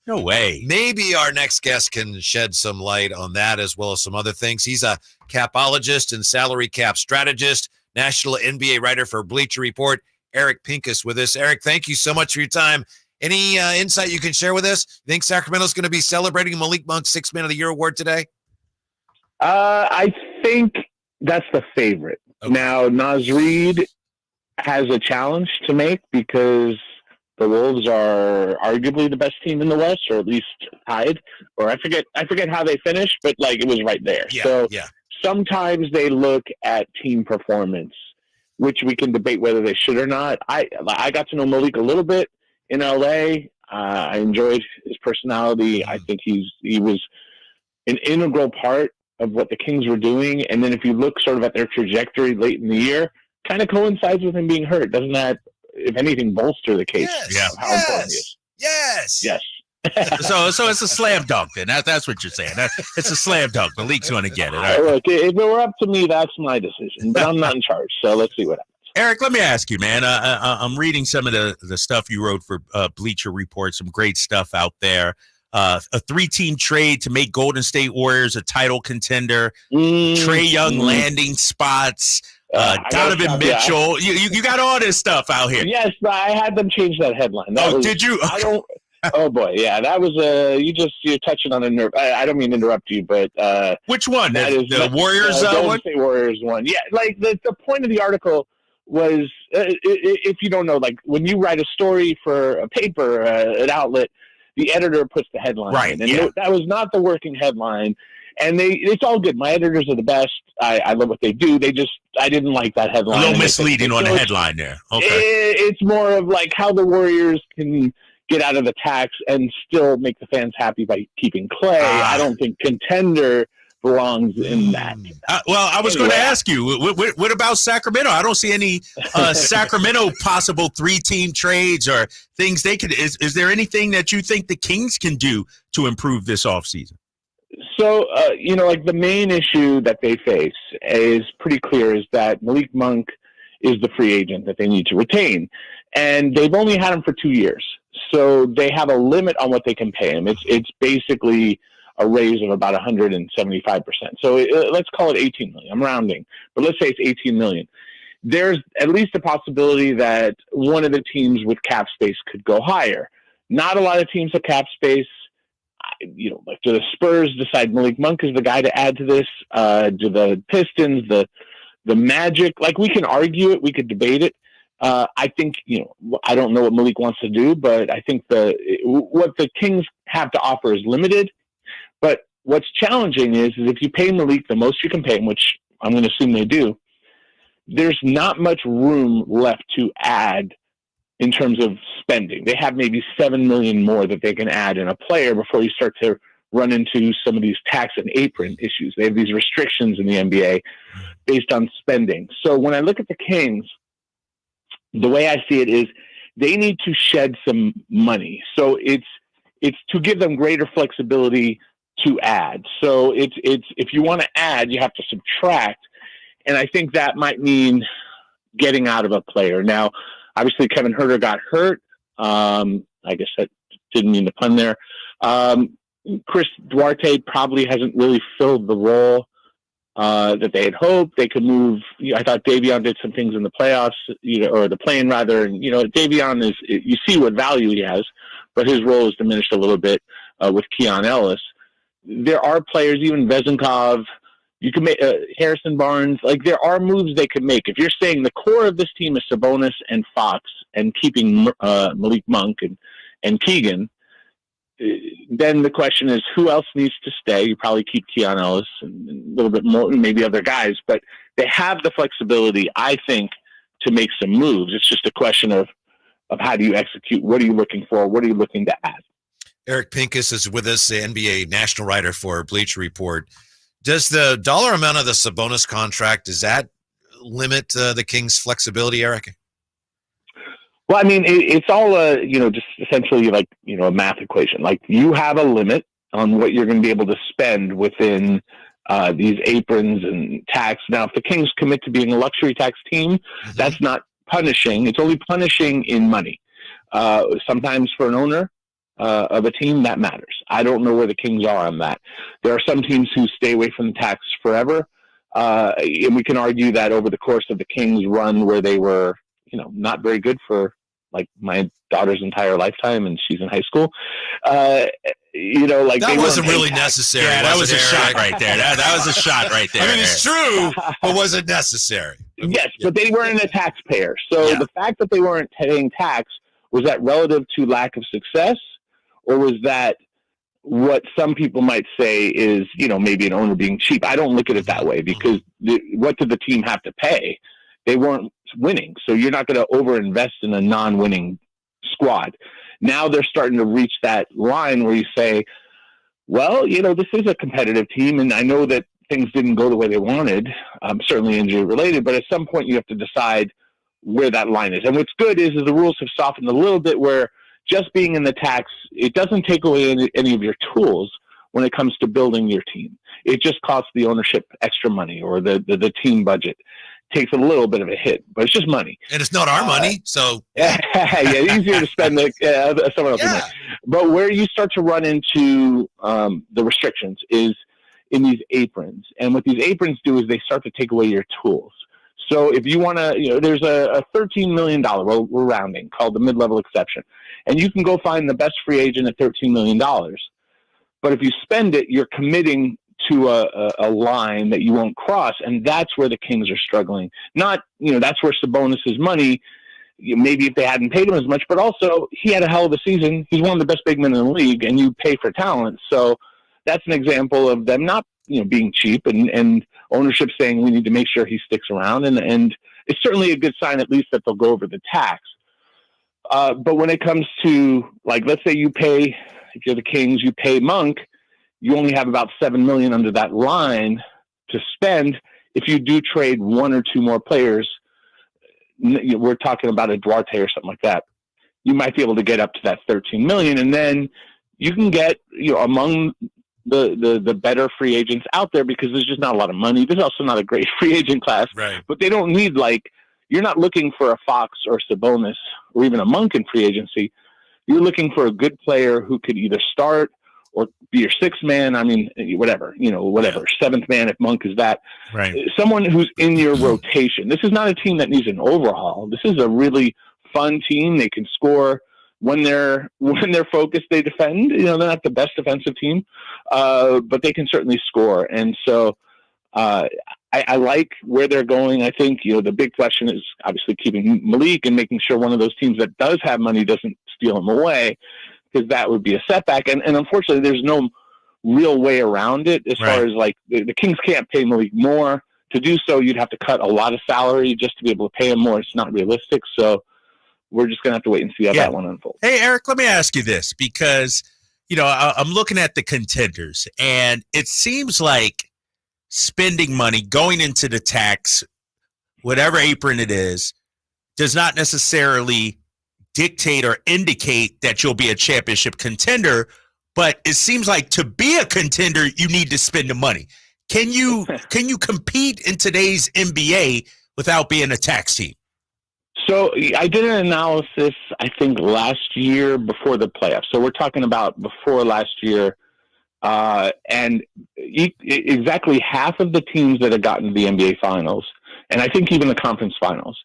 No way. Maybe our next guest can shed some light on that as well as some other things. He's a capologist and salary cap strategist, national NBA writer for Bleacher Report. Eric Pincus with us. Eric, thank you so much for your time. Any insight you can share with us? You think Sacramento's going to be celebrating Malik Monk's 6th Man of the Year award today? I think that's the favorite. Okay. Now, Naz Reid has a challenge to make because the Wolves are arguably the best team in the West, or at least tied. Or I forget how they finished, but like it was right there. Sometimes they look at team performance, which we can debate whether they should or not. I got to know Malik a little bit in LA. I enjoyed his personality. I think he was an integral part of what the Kings were doing. And then if you look sort of at their trajectory late in the year, kind of coincides with him being hurt. Doesn't that, if anything, bolster the case? Yes. How important he is? Yes. So it's a slam dunk then. That's what you're saying. It's a slam dunk. Malik's going to get it. Right. Look, if it were up to me, that's my decision. But I'm not in charge, so let's see what happens. Eric, let me ask you, man. I'm reading some of the stuff you wrote for Bleacher Report. Some great stuff out there. A 3-team trade to make Golden State Warriors a title contender. Trae Young landing spots. Donovan Mitchell. You got all this stuff out here. Yes, but I had them change that headline. Did you? I don't. Oh boy, yeah, that was you're touching on a nerve. I don't mean to interrupt you, but which one? The Warriors Golden State Warriors one. Yeah, like the point of the article was, if you don't know, like when you write a story for a paper, an outlet, the editor puts the headline in, and that was not the working headline. And it's all good. My editors are the best. I love what they do. I didn't like that headline. A little misleading on the headline there. Okay. It's more of like how the Warriors can get out of the tax and still make the fans happy by keeping Clay. I don't think contender belongs in that. Well, I was going to ask you, what about Sacramento? I don't see any Sacramento possible 3-team trades or things they could. Is there anything that you think the Kings can do to improve this offseason? So, like the main issue that they face is pretty clear, is that Malik Monk is the free agent that they need to retain. And they've only had him for 2 years. So they have a limit on what they can pay him. It's basically a raise of about 175%. So let's call it $18 million. I'm rounding, but let's say it's $18 million. There's at least a possibility that one of the teams with cap space could go higher. Not a lot of teams have cap space. Like do the Spurs decide Malik Monk is the guy to add to this? Do the Pistons, the Magic? Like we can argue it, we could debate it. I think, I don't know what Malik wants to do, but I think what the Kings have to offer is limited. But what's challenging is if you pay Malik the most you can pay him, which I'm going to assume they do, there's not much room left to add in terms of spending. They have maybe $7 million more that they can add in a player before you start to run into some of these tax and apron issues. They have these restrictions in the NBA based on spending. So when I look at the Kings, the way I see it is they need to shed some money. So it's to give them greater flexibility to add. So it's if you want to add, you have to subtract. And I think that might mean getting out of a player. Now, obviously, Kevin Huerter got hurt. I guess that didn't mean to pun there. Chris Duarte probably hasn't really filled the role that they had hoped. They could move. I thought Davion did some things in the playoffs, or the play-in rather. And Davion is. You see what value he has, but his role is diminished a little bit with Keon Ellis. There are players, even Vezenkov. You can make Harrison Barnes. Like there are moves they could make. If you're saying the core of this team is Sabonis and Fox and keeping Malik Monk and Keegan, then the question is who else needs to stay? You probably keep Keon Ellis and a little bit more, maybe other guys, but they have the flexibility, I think, to make some moves. It's just a question of how do you execute? What are you looking for? What are you looking to add? Eric Pincus is with us, the NBA national writer for Bleacher Report. Does the dollar amount of the Sabonis contract, does that limit the Kings' flexibility, Eric? Well, I mean, it's all just essentially like, a math equation. Like you have a limit on what you're going to be able to spend within these aprons and tax. Now, if the Kings commit to being a luxury tax team, that's not punishing. It's only punishing in money. Sometimes for an owner, of a team, that matters. I don't know where the Kings are on that. There are some teams who stay away from the tax forever, and we can argue that over the course of the Kings' run, where they were, not very good for like my daughter's entire lifetime, and she's in high school. That wasn't really tax. necessary. Yeah, that was a Eric? shot right there. That was a shot right there. I mean, it's true, but was it necessary? Yes, but they weren't a taxpayer. So the fact that they weren't paying tax, was that relative to lack of success, or was that what some people might say is, maybe an owner being cheap? I don't look at it that way, because what did the team have to pay? They weren't winning. So you're not going to overinvest in a non-winning squad. Now they're starting to reach that line where you say, well, this is a competitive team, and I know that things didn't go the way they wanted, certainly injury related, but at some point you have to decide where that line is. And what's good is the rules have softened a little bit, where just being in the tax, it doesn't take away any of your tools when it comes to building your team. It just costs the ownership extra money, or the team budget takes a little bit of a hit, but it's just money. And it's not our money, so. Easier to spend someone else's money. But where you start to run into the restrictions is in these aprons. And what these aprons do is they start to take away your tools. So if you want to, there's a $13 million, well, we're rounding, called the mid-level exception. And you can go find the best free agent at $13 million. But if you spend it, you're committing to a line that you won't cross. And that's where the Kings are struggling. Not, that's where Sabonis' money, maybe if they hadn't paid him as much, but also he had a hell of a season. He's one of the best big men in the league, and you pay for talent. So that's an example of them not, being cheap, and ownership saying we need to make sure he sticks around. And it's certainly a good sign, at least, that they'll go over the tax. But when it comes to, like, let's say you pay, if you're the Kings, you pay Monk, you only have about $7 million under that line to spend. If you do trade one or two more players, we're talking about a Duarte or something like that, you might be able to get up to that $13 million, and then you can get, among the better free agents out there, because there's just not a lot of money. There's also not a great free agent class, right? But they don't need, you're not looking for a Fox or Sabonis or even a Monk in free agency. You're looking for a good player who could either start or be your sixth man. I mean, whatever, seventh man if Monk is that. Right. Someone who's in your rotation. This is not a team that needs an overhaul. This is a really fun team. They can score when they're focused. They defend. They're not the best defensive team, but they can certainly score. And so I like where they're going. I think the big question is obviously keeping Malik and making sure one of those teams that does have money doesn't steal him away, because that would be a setback. And unfortunately, there's no real way around it as far as the Kings can't pay Malik more. To do so, you'd have to cut a lot of salary just to be able to pay him more. It's not realistic. So we're just going to have to wait and see how that one unfolds. Hey, Eric, let me ask you this, because, I'm looking at the contenders, and it seems like spending money, going into the tax, whatever apron it is, does not necessarily dictate or indicate that you'll be a championship contender, but it seems like to be a contender, you need to spend the money. Can you compete in today's NBA without being a tax team? So I did an analysis, I think, last year before the playoffs. So we're talking about before last year, and exactly half of the teams that had gotten to the NBA Finals, and I think even the conference finals,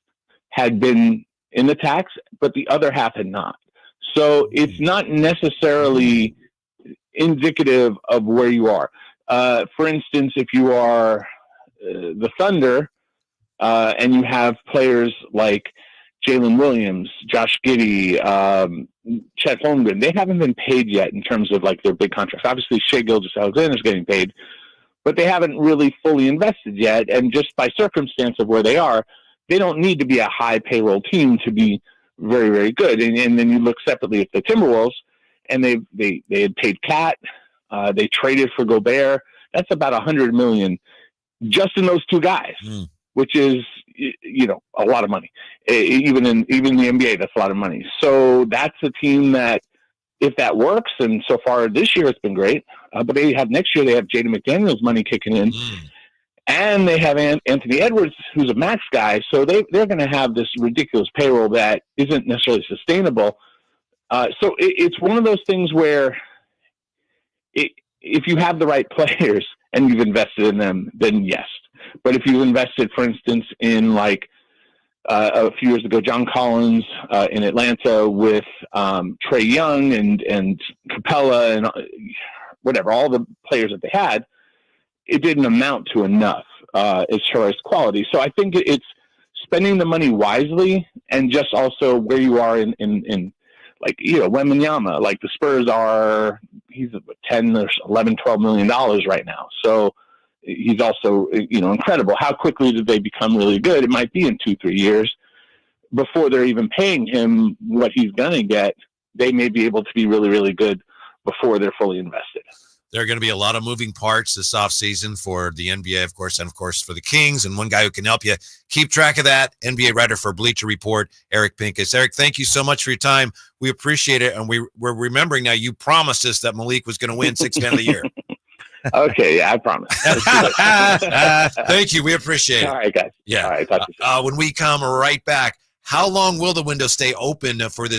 had been in the tax, but the other half had not. So it's not necessarily indicative of where you are. For instance, if you are the Thunder, and you have players like Jalen Williams, Josh Giddey, Chet Holmgren, they haven't been paid yet in terms of their big contracts. Obviously, Shai Gilgeous-Alexander's getting paid, but they haven't really fully invested yet. And just by circumstance of where they are, they don't need to be a high payroll team to be very, very good. And then you look separately at the Timberwolves, and they had paid Cat, they traded for Gobert. That's about $100 million just in those two guys, which is a lot of money. Even in the NBA, that's a lot of money. So that's a team that, if that works, and so far this year it's been great, but next year they have Jaden McDaniels money kicking in, and they have Anthony Edwards, who's a max guy. So they're going to have this ridiculous payroll that isn't necessarily sustainable. So it's one of those things where if you have the right players and you've invested in them, then yes. But if you've invested, for instance, in like a few years ago, John Collins in Atlanta with Trae Young and Capella and whatever, all the players that they had, it didn't amount to enough as far as quality. So I think it's spending the money wisely and just also where you are in like, Wembanyama, like the Spurs are, he's 10 or 11, $12 million right now. So he's also, incredible. How quickly did they become really good? It might be in 2-3 years before they're even paying him what he's going to get. They may be able to be really, really good before they're fully invested. There are going to be a lot of moving parts this offseason for the NBA, of course, and of course for the Kings. And one guy who can help you keep track of that, NBA writer for Bleacher Report, Eric Pincus. Eric, thank you so much for your time. We appreciate it. And we're remembering now, you promised us that Malik was going to win Sixth Man of the Year. Okay, yeah, I promise. Thank you. We appreciate it. All right, guys. Yeah. All right, talk to you soon. When we come right back, how long will the window stay open for this